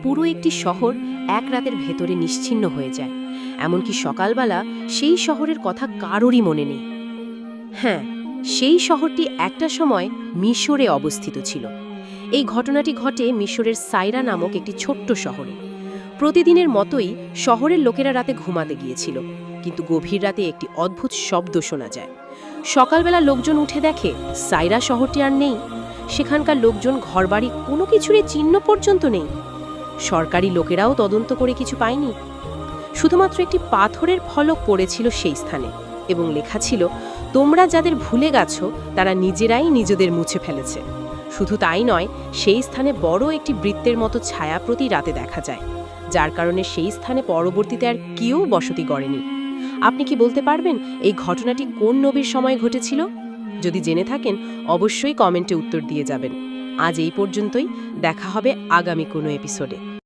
পুরো একটি শহর এক রাতের ভেতরে নিশ্চিহ্ন হয়ে যায়। এমনকি সকালবেলা সেই শহরের কথা কারোরই মনে নেই। হ্যাঁ, সেই শহরটি একটা সময় মিশরে অবস্থিত ছিল। এই ঘটনাটি ঘটে মিশরের সাইরা নামক একটি ছোট্ট শহরে। প্রতিদিনের মতোই শহরের লোকেরা রাতে ঘুমাতে গিয়েছিল, কিন্তু গভীর রাতে একটি অদ্ভুত শব্দ শোনা যায়। সকালবেলা লোকজন উঠে দেখে সাইরা শহরটি আর নেই। সেখানকার লোকজন ঘরবাড়ি কোনো কিছুরই চিহ্ন পর্যন্ত নেই। সরকারি লোকেরাও তদন্ত করে কিছু পায়নি। শুধুমাত্র একটি পাথরের ফলক পড়েছিল সেই স্থানে, এবং লেখা ছিল, তোমরা যাদের ভুলে গেছো তারা নিজেরাই নিজেদের মুছে ফেলেছে। শুধু তাই নয়, সেই স্থানে বড় একটি বৃত্তের মতো ছায়া প্রতি রাতে দেখা যায়, যার কারণে সেই স্থানে পরবর্তীতে আর কেউ বসতি গড়েনি। আপনি কি বলতে পারবেন এই ঘটনাটি কোন নবীর সময় ঘটেছিল? যদি জেনে থাকেন অবশ্যই কমেন্টে উত্তর দিয়ে যাবেন। আজ এই পর্যন্তই, দেখা হবে আগামী কোনো এপিসোডে।